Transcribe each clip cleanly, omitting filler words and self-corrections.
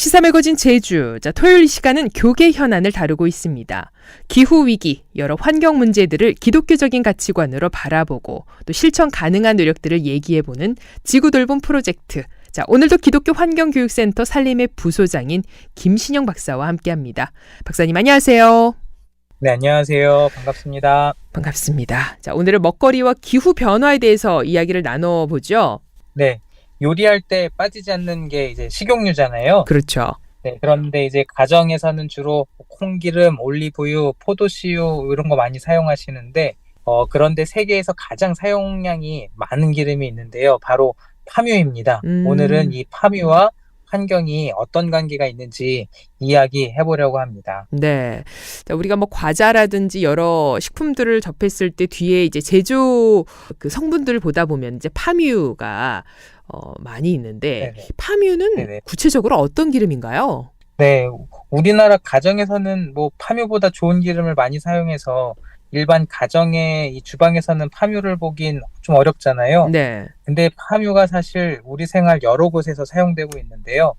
시사 매거진 제주. 토요일 이 시간은 교계 현안을 다루고 있습니다. 기후위기, 여러 환경 문제들을 기독교적인 가치관으로 바라보고 또 실천 가능한 노력들을 얘기해보는 지구 돌봄 프로젝트. 오늘도 기독교 환경교육센터 산림의 부소장인 김신영 박사와 함께합니다. 박사님 안녕하세요. 네, 안녕하세요. 반갑습니다. 반갑습니다. 오늘은 먹거리와 기후 변화에 대해서 이야기를 나눠보죠. 네, 요리할 때 빠지지 않는 게 이제 식용유잖아요. 그렇죠. 네, 그런데 이제 가정에서는 주로 콩기름, 올리브유, 포도씨유 이런 거 많이 사용하시는데 그런데 세계에서 가장 사용량이 많은 기름이 있는데요. 바로 파묘입니다. 오늘은 이 파묘와 환경이 어떤 관계가 있는지 이야기해 보려고 합니다. 네. 우리가 과자라든지 여러 식품들을 접했을 때 뒤에 이제 제조 그 성분들을 보다 보면 이제 파묘가 많이 있는데 네네. 파묘는 네네. 구체적으로 어떤 기름인가요? 네, 우리나라 가정에서는 파묘보다 좋은 기름을 많이 사용해서 일반 가정의 이 주방에서는 파묘를 보긴 좀 어렵잖아요. 네. 근데 파묘가 사실 우리 생활 여러 곳에서 사용되고 있는데요.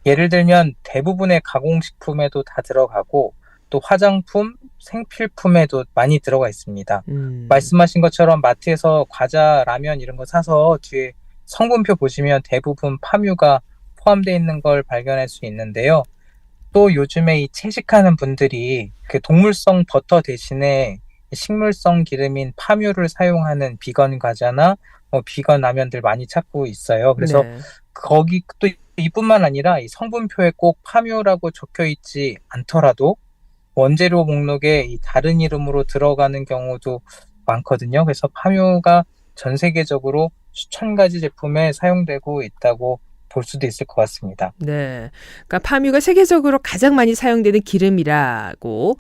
예를 들면 대부분의 가공식품에도 다 들어가고 또 화장품, 생필품에도 많이 들어가 있습니다. 말씀하신 것처럼 마트에서 과자, 라면 이런 거 사서 뒤에 성분표 보시면 대부분 파묘가 포함되어 있는 걸 발견할 수 있는데요. 또 요즘에 이 채식하는 분들이 그 동물성 버터 대신에 식물성 기름인 파묘를 사용하는 비건 과자나 비건 라면들 많이 찾고 있어요. 그래서 네. 거기 또 이뿐만 아니라 이 성분표에 꼭 파묘라고 적혀 있지 않더라도 원재료 목록에 이 다른 이름으로 들어가는 경우도 많거든요. 그래서 파묘가 전 세계적으로 수천 가지 제품에 사용되고 있다고 볼 수도 있을 것 같습니다. 네. 그러니까 파묘가 세계적으로 가장 많이 사용되는 기름이라고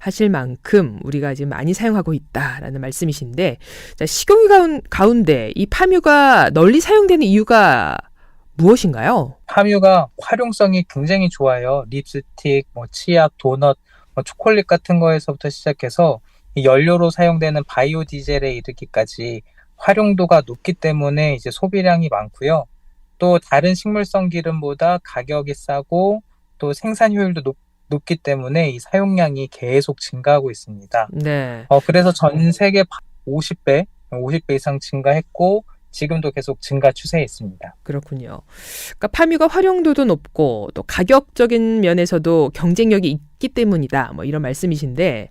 하실 만큼 우리가 지금 많이 사용하고 있다라는 말씀이신데, 식용유 가운데 이 파묘가 널리 사용되는 이유가 무엇인가요? 파묘가 활용성이 굉장히 좋아요. 립스틱, 치약, 도넛, 초콜릿 같은 거에서부터 시작해서 이 연료로 사용되는 바이오 디젤에 이르기까지 활용도가 높기 때문에 이제 소비량이 많고요. 또 다른 식물성 기름보다 가격이 싸고 또 생산 효율도 높기 때문에 이 사용량이 계속 증가하고 있습니다. 네. 그래서 전 세계 50배 이상 증가했고 지금도 계속 증가 추세에 있습니다. 그렇군요. 그러니까 파묘가 활용도도 높고 또 가격적인 면에서도 경쟁력이 있기 때문이다. 이런 말씀이신데,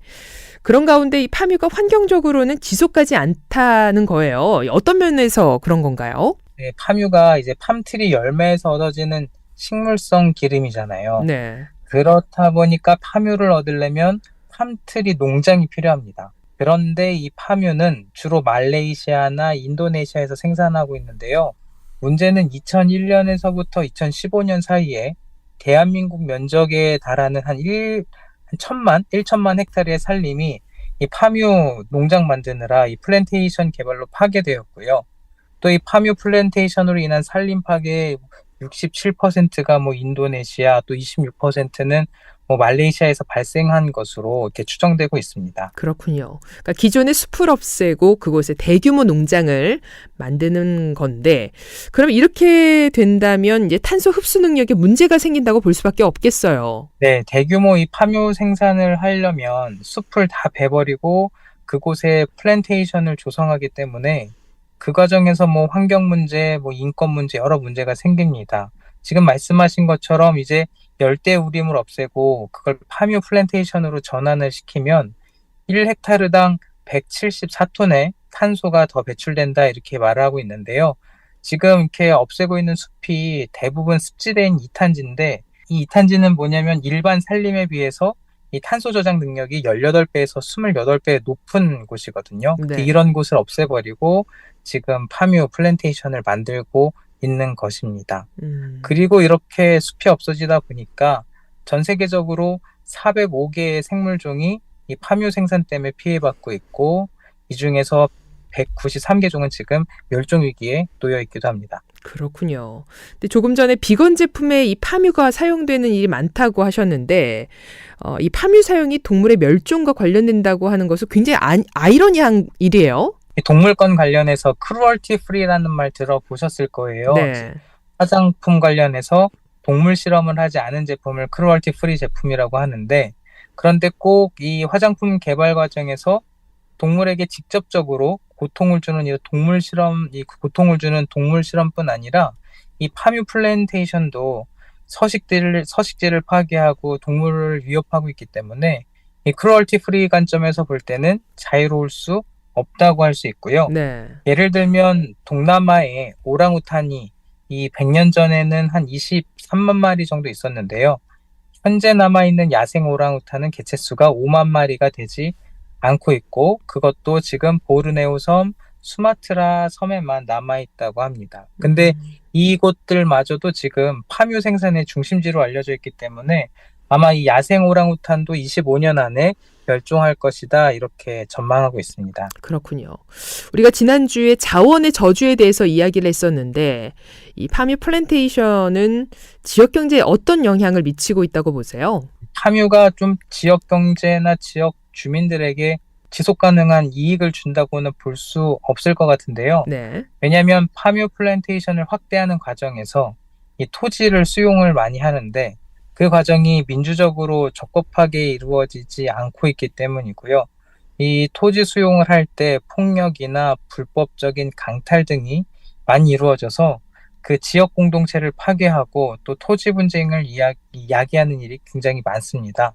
그런 가운데 이 파묘가 환경적으로는 지속하지 않다는 거예요. 어떤 면에서 그런 건가요? 네, 파묘가 이제 팜트리 열매에서 얻어지는 식물성 기름이잖아요. 네. 그렇다 보니까 파묘를 얻으려면 팜트리 농장이 필요합니다. 그런데 이 파묘는 주로 말레이시아나 인도네시아에서 생산하고 있는데요. 문제는 2001년에서부터 2015년 사이에 대한민국 면적에 달하는 한 1천만 헥타르의 산림이 이 파묘 농장 만드느라 이 플랜테이션 개발로 파괴되었고요. 또 이 파묘 플랜테이션으로 인한 산림 파괴의 67%가 인도네시아, 또 26%는 말레이시아에서 발생한 것으로 이렇게 추정되고 있습니다. 그렇군요. 그러니까 기존의 숲을 없애고 그곳에 대규모 농장을 만드는 건데, 그럼 이렇게 된다면 이제 탄소 흡수 능력에 문제가 생긴다고 볼 수밖에 없겠어요. 네, 대규모 이 파묘 생산을 하려면 숲을 다 베버리고 그곳에 플랜테이션을 조성하기 때문에 그 과정에서 환경 문제, 인권 문제, 여러 문제가 생깁니다. 지금 말씀하신 것처럼 이제 열대우림을 없애고 그걸 파묘 플랜테이션으로 전환을 시키면 1헥타르당 174톤의 탄소가 더 배출된다 이렇게 말하고 있는데요. 지금 이렇게 없애고 있는 숲이 대부분 습지대인 이탄지인데, 이 이탄지는 뭐냐면 일반 산림에 비해서 이 탄소 저장 능력이 18배에서 28배 높은 곳이거든요. 네. 이런 곳을 없애버리고 지금 파묘 플랜테이션을 만들고 있는 것입니다. 그리고 이렇게 숲이 없어지다 보니까 전 세계적으로 405개의 생물종이 이 파묘 생산 때문에 피해받고 있고, 이 중에서 193개 종은 지금 멸종 위기에 놓여 있기도 합니다. 그렇군요. 근데 조금 전에 비건 제품에 이 파묘가 사용되는 일이 많다고 하셨는데, 이 파묘 사용이 동물의 멸종과 관련된다고 하는 것은 굉장히 아이러니한 일이에요. 동물권 관련해서 크루얼티 프리라는 말 들어보셨을 거예요. 네. 화장품 관련해서 동물 실험을 하지 않은 제품을 크루얼티 프리 제품이라고 하는데, 그런데 꼭 이 화장품 개발 과정에서 동물에게 직접적으로 고통을 주는 이 고통을 주는 동물 실험뿐 아니라 이 파뮤 플랜테이션도 서식지를 파괴하고 동물을 위협하고 있기 때문에 이 크루얼티 프리 관점에서 볼 때는 자유로울 수 없다고 할 수 있고요. 네. 예를 들면 동남아의 오랑우탄이 이 100년 전에는 한 23만 마리 정도 있었는데요. 현재 남아있는 야생 오랑우탄은 개체수가 5만 마리가 되지 않고 있고, 그것도 지금 보르네오 섬, 수마트라 섬에만 남아있다고 합니다. 근데 이곳들마저도 지금 파묘 생산의 중심지로 알려져 있기 때문에 아마 이 야생 오랑우탄도 25년 안에 멸종할 것이다, 이렇게 전망하고 있습니다. 그렇군요. 우리가 지난주에 자원의 저주에 대해서 이야기를 했었는데 이 파뮤 플랜테이션은 지역 경제에 어떤 영향을 미치고 있다고 보세요? 파묘가 좀 지역 경제나 지역 주민들에게 지속 가능한 이익을 준다고는 볼 수 없을 것 같은데요. 네. 왜냐하면 파묘 플랜테이션을 확대하는 과정에서 이 토지를 수용을 많이 하는데, 그 과정이 민주적으로 적법하게 이루어지지 않고 있기 때문이고요. 이 토지 수용을 할 때 폭력이나 불법적인 강탈 등이 많이 이루어져서 그 지역 공동체를 파괴하고 또 토지 분쟁을 야기하는 일이 굉장히 많습니다.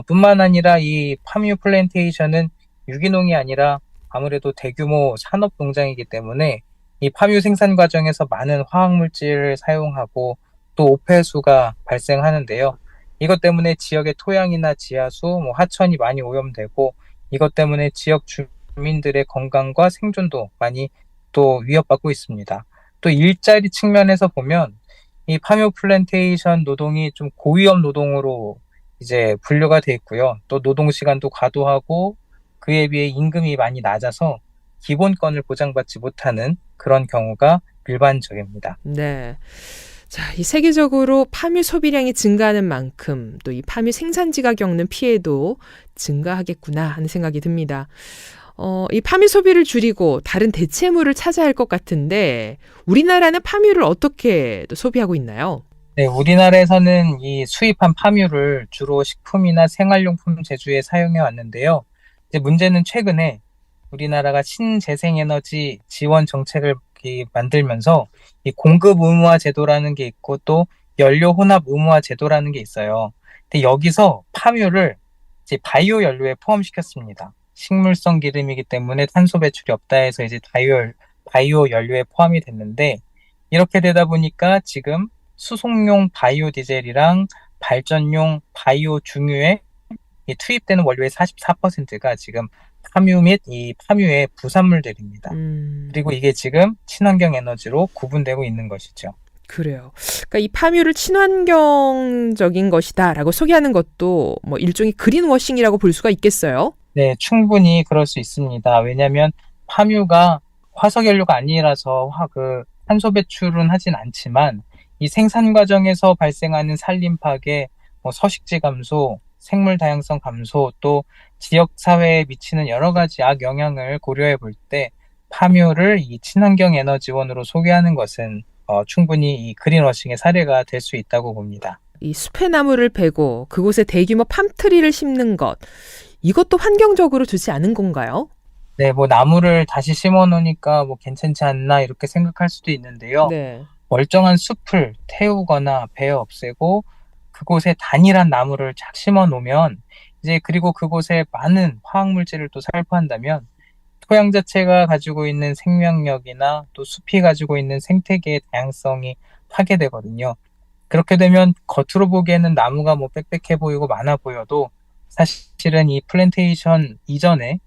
뿐만 아니라 이 파뮤 플랜테이션은 유기농이 아니라 아무래도 대규모 산업 농장이기 때문에 이 파뮤 생산 과정에서 많은 화학 물질을 사용하고 또 오폐수가 발생하는데요. 이것 때문에 지역의 토양이나 지하수, 하천이 많이 오염되고, 이것 때문에 지역 주민들의 건강과 생존도 많이 또 위협받고 있습니다. 또 일자리 측면에서 보면 이 파묘 플랜테이션 노동이 좀 고위험 노동으로 이제 분류가 돼 있고요. 또 노동 시간도 과도하고 그에 비해 임금이 많이 낮아서 기본권을 보장받지 못하는 그런 경우가 일반적입니다. 네. 자, 이 세계적으로 파뮤 소비량이 증가하는 만큼 또 이 파뮤 생산지가 겪는 피해도 증가하겠구나 하는 생각이 듭니다. 이 파뮤 소비를 줄이고 다른 대체물을 찾아야 할 것 같은데 우리나라는 파뮤를 어떻게 또 소비하고 있나요? 네, 우리나라에서는 이 수입한 파뮤를 주로 식품이나 생활용품 제조에 사용해 왔는데요. 이제 문제는 최근에 우리나라가 신재생에너지 지원 정책을 만들면서 이 공급 의무화 제도라는 게 있고 또 연료 혼합 의무화 제도라는 게 있어요. 근데 여기서 파묘를 이제 바이오 연료에 포함시켰습니다. 식물성 기름이기 때문에 탄소 배출이 없다 해서 이제 바이오 연료에 포함이 됐는데, 이렇게 되다 보니까 지금 수송용 바이오 디젤이랑 발전용 바이오 중유에 투입되는 원료의 44%가 지금 파뮤 및 이 파뮤의 부산물들입니다. 그리고 이게 지금 친환경 에너지로 구분되고 있는 것이죠. 그래요. 그러니까 이 파뮤를 친환경적인 것이다라고 소개하는 것도 뭐 일종의 그린워싱이라고 볼 수가 있겠어요? 네, 충분히 그럴 수 있습니다. 왜냐하면 파뮤가 화석연료가 아니라서 탄소 배출은 하진 않지만 이 생산 과정에서 발생하는 산림 파괴, 서식지 감소, 생물 다양성 감소, 또 지역 사회에 미치는 여러 가지 악영향을 고려해 볼 때 파묘를 이 친환경 에너지원으로 소개하는 것은 충분히 이 그린워싱의 사례가 될 수 있다고 봅니다. 이 숲의 나무를 베고 그곳에 대규모 팜트리를 심는 것, 이것도 환경적으로 좋지 않은 건가요? 네, 나무를 다시 심어 놓으니까 괜찮지 않나 이렇게 생각할 수도 있는데요. 네. 멀쩡한 숲을 태우거나 베어 없애고 그곳에 단일한 나무를 착 심어 놓으면 그리고 그곳에 많은 화학물질을 또 살포한다면 토양 자체가 가지고 있는 생명력이나 또 숲이 가지고 있는 생태계의 다양성이 파괴되거든요. 그렇게 되면 겉으로 보기에는 나무가 빽빽해 보이고 많아 보여도 사실은 이 플랜테이션 이전에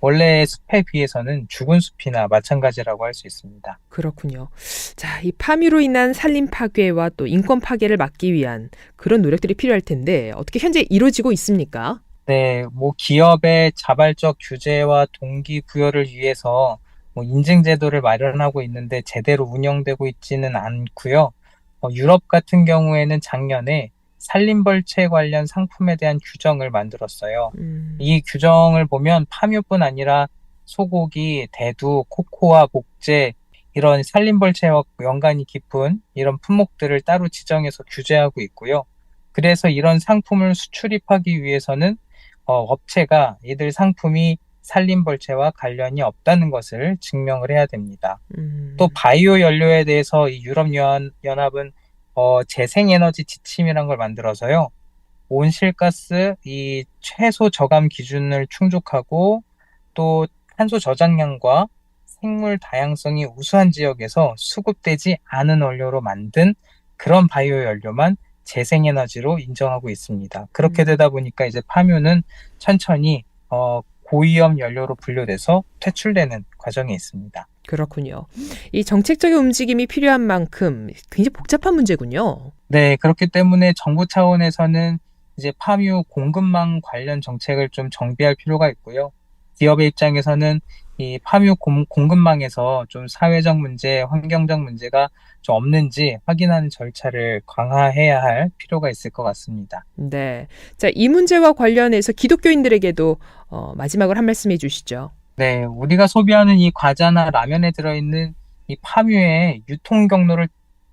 원래의 숲에 비해서는 죽은 숲이나 마찬가지라고 할 수 있습니다. 그렇군요. 자, 이 파묘로 인한 산림 파괴와 또 인권 파괴를 막기 위한 그런 노력들이 필요할 텐데 어떻게 현재 이루어지고 있습니까? 네, 기업의 자발적 규제와 동기부여를 위해서 인증 제도를 마련하고 있는데 제대로 운영되고 있지는 않고요. 유럽 같은 경우에는 작년에 산림벌채 관련 상품에 대한 규정을 만들었어요. 이 규정을 보면 파묘뿐 아니라 소고기, 대두, 코코아, 목재 이런 산림벌채와 연관이 깊은 이런 품목들을 따로 지정해서 규제하고 있고요. 그래서 이런 상품을 수출입하기 위해서는 업체가 이들 상품이 산림벌채와 관련이 없다는 것을 증명을 해야 됩니다. 또 바이오 연료에 대해서 이 유럽연합은 재생에너지 지침이라는 걸 만들어서요. 온실가스 이 최소 저감 기준을 충족하고 또 탄소 저장량과 생물 다양성이 우수한 지역에서 수급되지 않은 원료로 만든 그런 바이오 연료만 재생에너지로 인정하고 있습니다. 그렇게 되다 보니까 이제 파묘는 천천히 고위험 연료로 분류돼서 퇴출되는 과정에 있습니다. 그렇군요. 이 정책적인 움직임이 필요한 만큼 굉장히 복잡한 문제군요. 네, 그렇기 때문에 정부 차원에서는 이제 파묘 공급망 관련 정책을 좀 정비할 필요가 있고요. 기업의 입장에서는 이 파묘 공급망에서 좀 사회적 문제, 환경적 문제가 좀 없는지 확인하는 절차를 강화해야 할 필요가 있을 것 같습니다. 네. 자, 이 문제와 관련해서 기독교인들에게도 마지막으로 한 말씀 해주시죠. 네, 우리가 소비하는 이 과자나 라면에 들어있는 이 파묘의 유통 경로를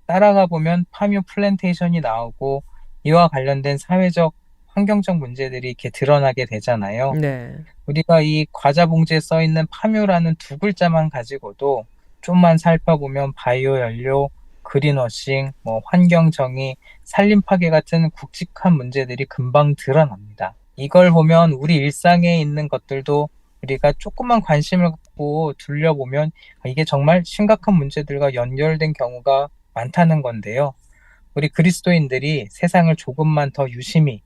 따라가 보면 파묘 플랜테이션이 나오고 이와 관련된 사회적, 환경적 문제들이 이렇게 드러나게 되잖아요. 네. 우리가 이 과자 봉지에 써 있는 파묘라는 두 글자만 가지고도 좀만 살펴보면 바이오 연료, 그린워싱, 환경 정의, 산림 파괴 같은 굵직한 문제들이 금방 드러납니다. 이걸 보면 우리 일상에 있는 것들도 우리가 조금만 관심을 갖고 둘러보면 이게 정말 심각한 문제들과 연결된 경우가 많다는 건데요. 우리 그리스도인들이 세상을 조금만 더 유심히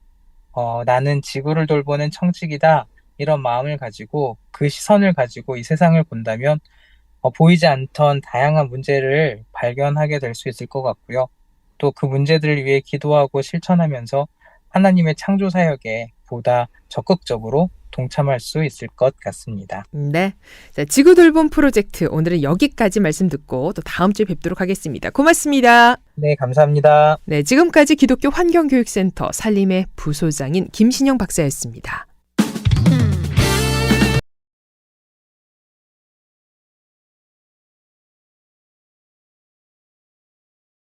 나는 지구를 돌보는 청직이다 이런 마음을 가지고 그 시선을 가지고 이 세상을 본다면 보이지 않던 다양한 문제를 발견하게 될 수 있을 것 같고요. 또 그 문제들을 위해 기도하고 실천하면서 하나님의 창조 사역에 보다 적극적으로 동참할 수 있을 것 같습니다. 네. 자, 지구 돌봄 프로젝트 오늘은 여기까지 말씀 듣고 또 다음 주에 뵙도록 하겠습니다. 고맙습니다. 네, 감사합니다. 네, 지금까지 기독교 환경교육센터 산림의 부소장인 김신영 박사였습니다.